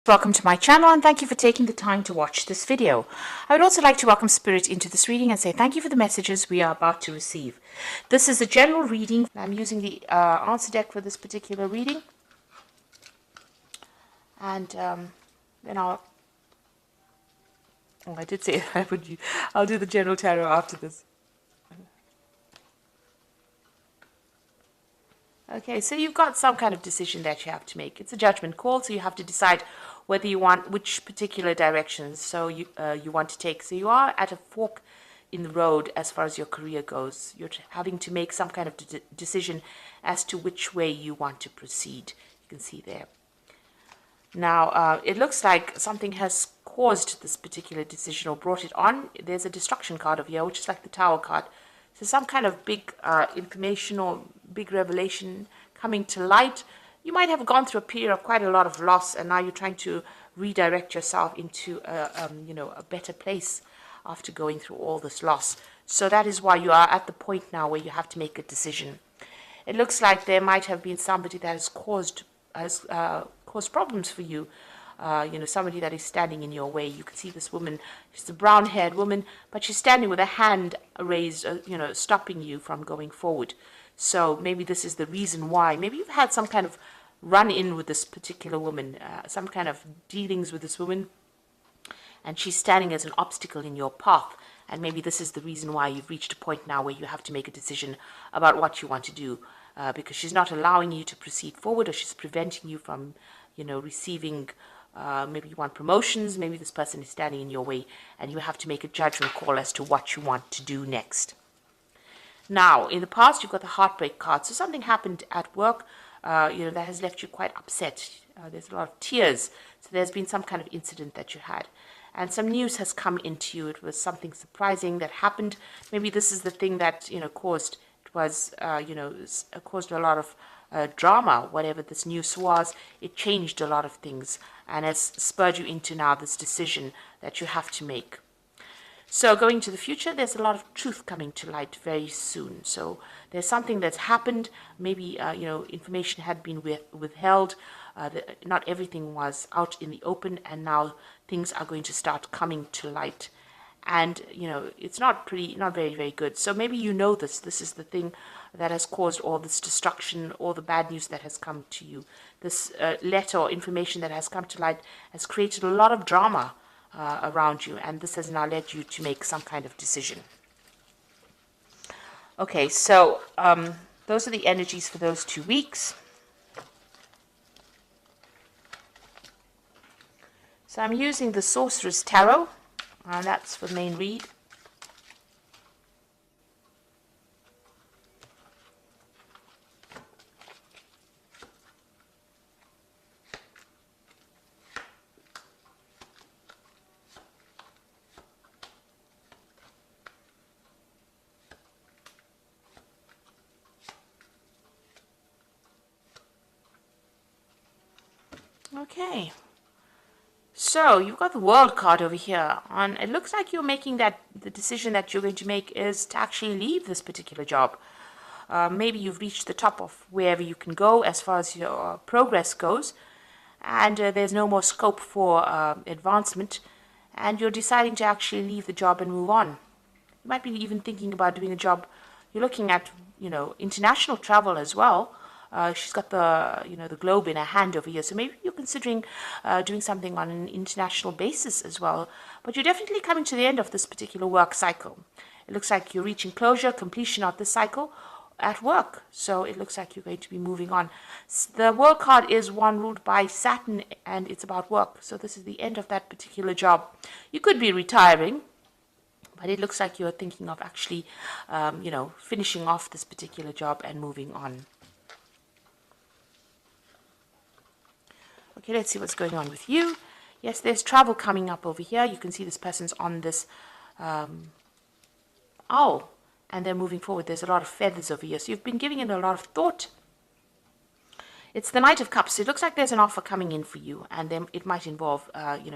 Welcome to my channel and thank you for taking the time to watch this video. I would also like to welcome Spirit into this reading and say thank you for the messages we are about to receive. This is a general reading. I'm using the answer deck for this particular reading. And then I did say I'll do the general tarot after this. Okay, so you've got some kind of decision that you have to make. It's a judgment call, so you have to decide whether you want which particular directions you want to take. So you are at a fork in the road as far as your career goes. You're having to make some kind of decision as to which way you want to proceed. You can see there. Now, it looks like something has caused this particular decision or brought it on. There's a destruction card over here, which is like the Tower card. So some kind of big information or big revelation coming to light. You might have gone through a period of quite a lot of loss, and now you're trying to redirect yourself into a better place after going through all this loss. So that is why you are at the point now where you have to make a decision. It looks like there might have been somebody that has caused problems for you. Somebody that is standing in your way. You can see this woman. She's a brown-haired woman, but she's standing with a hand raised, stopping you from going forward. So maybe this is the reason why. Maybe you've had some kind of run-in with this particular woman, some kind of dealings with this woman, and she's standing as an obstacle in your path. And maybe this is the reason why you've reached a point now where you have to make a decision about what you want to do, because she's not allowing you to proceed forward, or she's preventing you from, receiving. Maybe you want promotions, maybe this person is standing in your way, and you have to make a judgment call as to what you want to do next. Now, in the past, you've got the heartbreak card. So something happened at work, that has left you quite upset. There's a lot of tears. So there's been some kind of incident that you had. And some news has come into you. It was something surprising that happened. Maybe this is the thing that, caused a lot of drama. Whatever this news was, it changed a lot of things and has spurred you into now this decision that you have to make. So going to the future, there's a lot of truth coming to light very soon. So there's something that's happened. Maybe, information had been withheld. Not everything was out in the open, and now things are going to start coming to light. And, it's not very, very good. So maybe this is the thing that has caused all this destruction, all the bad news that has come to you. This letter or information that has come to light has created a lot of drama around you, and this has now led you to make some kind of decision. Okay, so those are the energies for those 2 weeks. So I'm using the Sorcerer's Tarot, and that's for the main read. Okay, so you've got the World card over here, and it looks like you're making the decision that you're going to make is to actually leave this particular job. Maybe you've reached the top of wherever you can go as far as your progress goes, and there's no more scope for advancement, and you're deciding to actually leave the job and move on. You might be even thinking about doing a job. You're looking at, international travel as well. She's got the globe in her hand over here. So maybe you're considering doing something on an international basis as well. But you're definitely coming to the end of this particular work cycle. It looks like you're reaching closure, completion of this cycle at work. So it looks like you're going to be moving on. The World card is one ruled by Saturn, and it's about work. So this is the end of that particular job. You could be retiring, but it looks like you're thinking of actually, finishing off this particular job and moving on. Okay, let's see what's going on with you. Yes, there's travel coming up over here. You can see this person's on this owl, and they're moving forward. There's a lot of feathers over here. So you've been giving it a lot of thought. It's the Knight of Cups. It looks like there's an offer coming in for you, and then it might involve,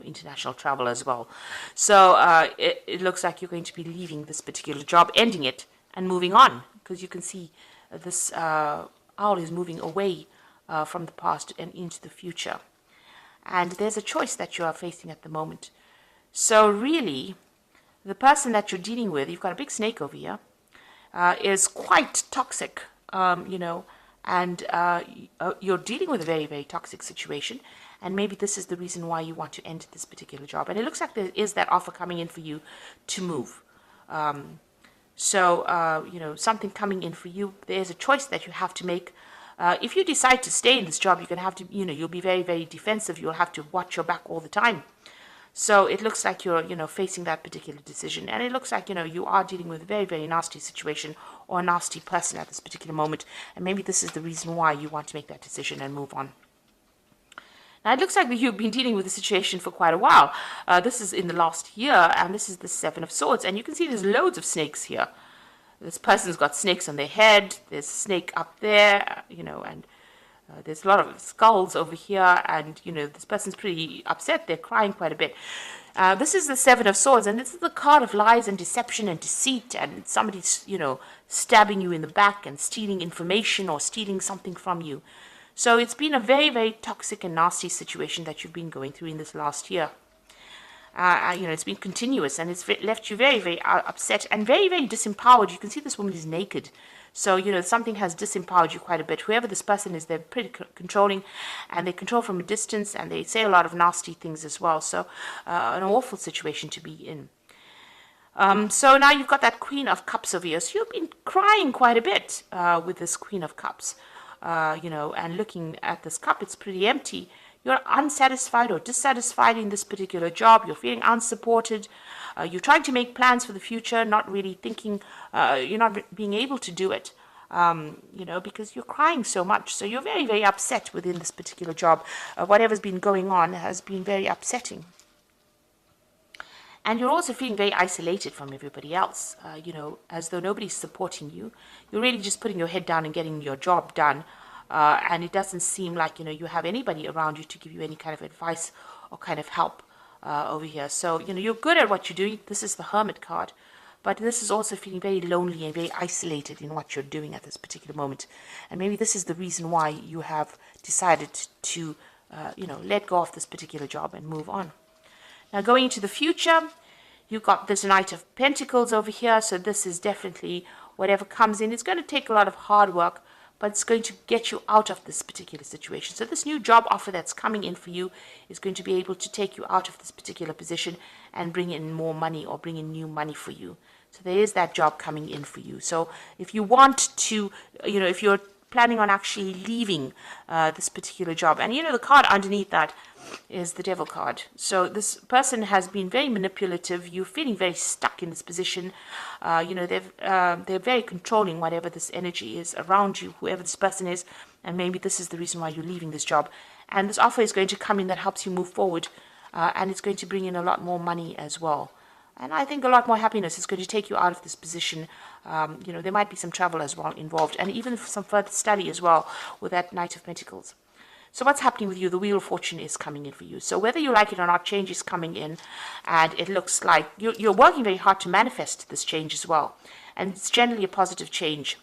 international travel as well. So it looks like you're going to be leaving this particular job, ending it, and moving on, because you can see this owl is moving away from the past and into the future. and there's a choice that you are facing at the moment. So really, the person that you're dealing with, you've got a big snake over here, is quite toxic, and you're dealing with a very, very toxic situation. And maybe this is the reason why you want to end this particular job. And it looks like there is that offer coming in for you to move. Something coming in for you. There's a choice that you have to make. If you decide to stay in this job, you're going to have to, you'll be very, very defensive. You'll have to watch your back all the time. So it looks like you're, facing that particular decision. And it looks like, you are dealing with a very, very nasty situation or a nasty person at this particular moment. And maybe this is the reason why you want to make that decision and move on. Now, it looks like you've been dealing with the situation for quite a while. This is in the last year, and this is the Seven of Swords. And you can see there's loads of snakes here. This person's got snakes on their head. There's a snake up there, and there's a lot of skulls over here. And, this person's pretty upset. They're crying quite a bit. This is the Seven of Swords, and this is the card of lies and deception and deceit. And somebody's, stabbing you in the back and stealing information or stealing something from you. So it's been a very, very toxic and nasty situation that you've been going through in this last year. It's been continuous, and it's left you very, very upset and very, very disempowered. You can see this woman is naked. So, something has disempowered you quite a bit. Whoever this person is, they're pretty controlling, and they control from a distance, and they say a lot of nasty things as well. So, an awful situation to be in. So now you've got that Queen of Cups over here. So you've been crying quite a bit with this Queen of Cups. And looking at this cup, it's pretty empty. You're unsatisfied or dissatisfied in this particular job. You're feeling unsupported. You're trying to make plans for the future, not really thinking, you're not being able to do it, because you're crying so much. So you're very, very upset within this particular job. Whatever's been going on has been very upsetting. And you're also feeling very isolated from everybody else, as though nobody's supporting you. You're really just putting your head down and getting your job done. And it doesn't seem like, you have anybody around you to give you any kind of advice or kind of help over here. So, you're good at what you're doing. This is the Hermit card. But this is also feeling very lonely and very isolated in what you're doing at this particular moment. And maybe this is the reason why you have decided to, let go of this particular job and move on. Now, going into the future, you've got this Knight of Pentacles over here. So this is definitely whatever comes in. It's going to take a lot of hard work, but it's going to get you out of this particular situation. So this new job offer that's coming in for you is going to be able to take you out of this particular position and bring in more money or bring in new money for you. So there is that job coming in for you. So if you want to, if you're planning on actually leaving this particular job, and the card underneath that is the Devil card. So this person has been very manipulative. You're feeling very stuck in this position. They're very controlling whatever this energy is around you, whoever this person is, and maybe this is the reason why you're leaving this job. And this offer is going to come in that helps you move forward, and it's going to bring in a lot more money as well. And I think a lot more happiness is going to take you out of this position. There might be some travel as well involved, and even some further study as well with that Knight of Pentacles. So what's happening with you? The Wheel of Fortune is coming in for you. So whether you like it or not, change is coming in. And it looks like you're working very hard to manifest this change as well. And it's generally a positive change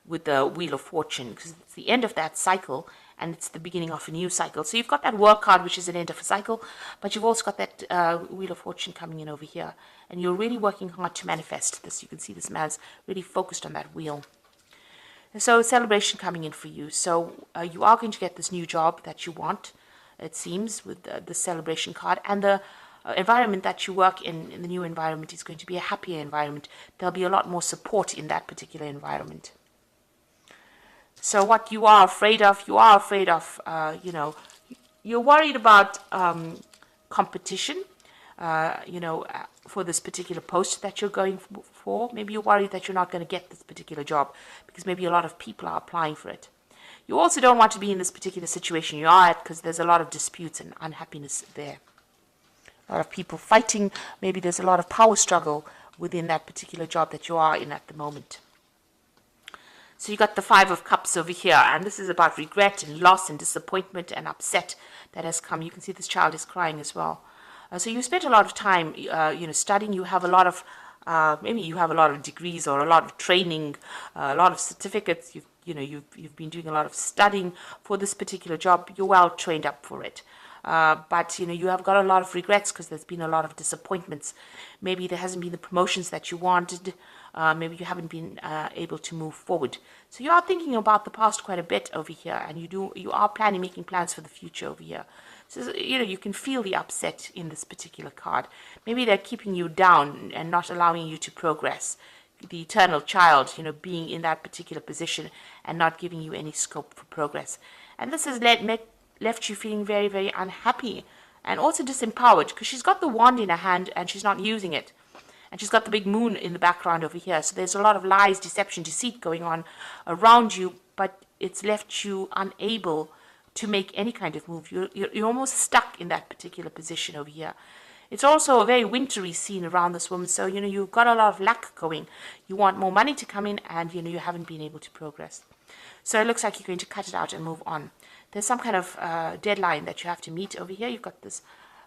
with the Wheel of Fortune, because it's the end of that cycle and it's the beginning of a new cycle. So you've got that Work card, which is an end of a cycle, but you've also got that Wheel of Fortune coming in over here. And you're really working hard to manifest this. You can see this man's really focused on that wheel. So celebration coming in for you. So you are going to get this new job that you want, it seems, with the celebration card. And the environment that you work in the new environment is going to be a happier environment. There'll be a lot more support in that particular environment. So what you are afraid of, you're worried about competition, for this particular post that you're going for. Maybe you're worried that you're not going to get this particular job because maybe a lot of people are applying for it. You also don't want to be in this particular situation you are at because there's a lot of disputes and unhappiness there. A lot of people fighting. Maybe there's a lot of power struggle within that particular job that you are in at the moment. So you got the Five of Cups over here, and this is about regret and loss and disappointment and upset that has come. You can see this child is crying as well. So you spent a lot of time, studying. You have a lot of, maybe you have a lot of degrees or a lot of training, a lot of certificates. you've been doing a lot of studying for this particular job. You're well trained up for it. But you have got a lot of regrets because there's been a lot of disappointments. Maybe there hasn't been the promotions that you wanted. Maybe you haven't been able to move forward. So you are thinking about the past quite a bit over here, and you are making plans for the future over here. So you can feel the upset in this particular card. Maybe they're keeping you down and not allowing you to progress. The eternal child, being in that particular position and not giving you any scope for progress. And this has left you feeling very, very unhappy and also disempowered, because she's got the wand in her hand and she's not using it. And she's got the big moon in the background over here. So there's a lot of lies, deception, deceit going on around you, but it's left you unable to make any kind of move. You're almost stuck in that particular position over here. It's also a very wintry scene around this woman. So, you've got a lot of luck going. You want more money to come in, and, you haven't been able to progress. So it looks like you're going to cut it out and move on. There's some kind of deadline that you have to meet over here. You've got this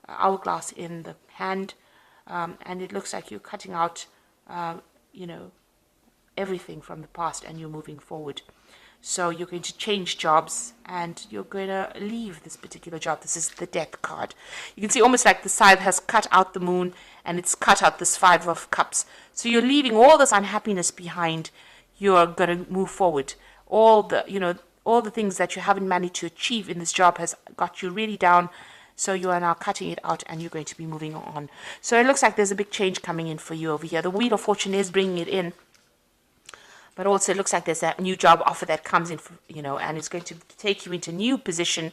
hourglass in the hand, and it looks like you're cutting out, everything from the past, and you're moving forward. So you're going to change jobs, and you're going to leave this particular job. This is the Death card. You can see almost like the scythe has cut out the moon, and it's cut out this Five of Cups. So you're leaving all this unhappiness behind. You're going to move forward. All the things that you haven't managed to achieve in this job has got you really down. So you are now cutting it out, and you're going to be moving on. So it looks like there's a big change coming in for you over here. The Wheel of Fortune is bringing it in. But also it looks like there's a new job offer that comes in, and it's going to take you into a new position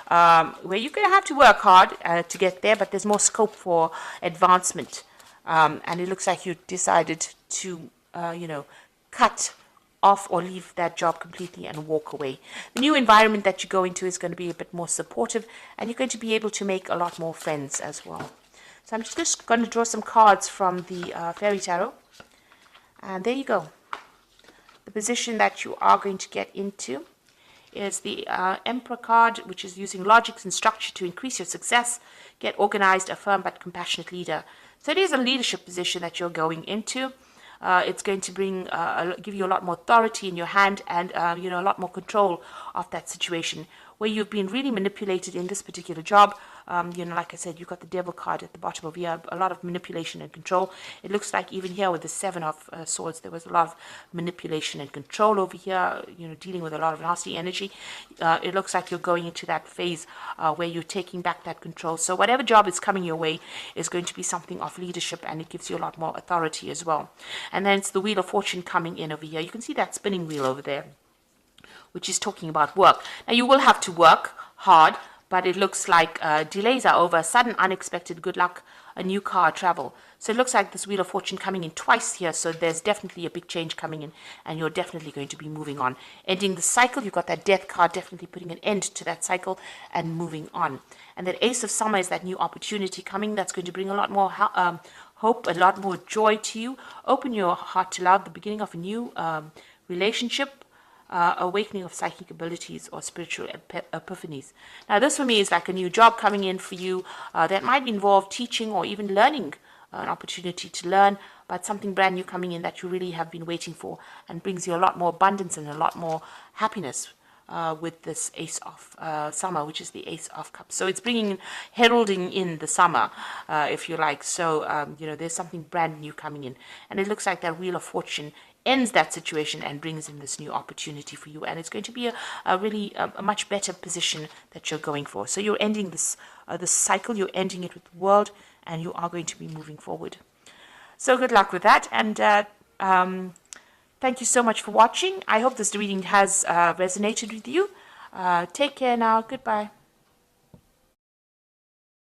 where you're going to have to work hard to get there, but there's more scope for advancement. And it looks like you decided to, cut off or leave that job completely and walk away. The new environment that you go into is going to be a bit more supportive, and you're going to be able to make a lot more friends as well. So I'm just going to draw some cards from the Fairy Tarot. And there you go. The position that you are going to get into is the Emperor card, which is using logic and structure to increase your success, get organized, a firm but compassionate leader. So it is a leadership position that you're going into. It's going to give you a lot more authority in your hand, and a lot more control of that situation. Where you've been really manipulated in this particular job, like I said, you've got the Devil card at the bottom of here, a lot of manipulation and control. It looks like even here with the Seven of Swords, there was a lot of manipulation and control over here, dealing with a lot of nasty energy. It looks like you're going into that phase where you're taking back that control. So whatever job is coming your way is going to be something of leadership, and it gives you a lot more authority as well. And then it's the Wheel of Fortune coming in over here. You can see that spinning wheel over there, which is talking about work. Now, you will have to work hard, but it looks like delays are over, sudden, unexpected good luck, a new car, travel. So it looks like this Wheel of Fortune coming in twice here, so there's definitely a big change coming in, and you're definitely going to be moving on. Ending the cycle, you've got that Death card, definitely putting an end to that cycle and moving on. And that Ace of Summer is that new opportunity coming that's going to bring a lot more hope, a lot more joy to you. Open your heart to love, the beginning of a new relationship, awakening of psychic abilities or spiritual epiphanies. Now, this for me is like a new job coming in for you that might involve teaching or even learning, an opportunity to learn, but something brand new coming in that you really have been waiting for, and brings you a lot more abundance and a lot more happiness with this Ace of Summer, which is the Ace of Cups. So it's heralding in the summer, if you like. So, there's something brand new coming in. And it looks like that Wheel of Fortune ends that situation and brings in this new opportunity for you. And it's going to be a much better position that you're going for. So you're ending this cycle, you're ending it with the world, and you are going to be moving forward. So good luck with that. And thank you so much for watching. I hope this reading has resonated with you. Take care now. Goodbye.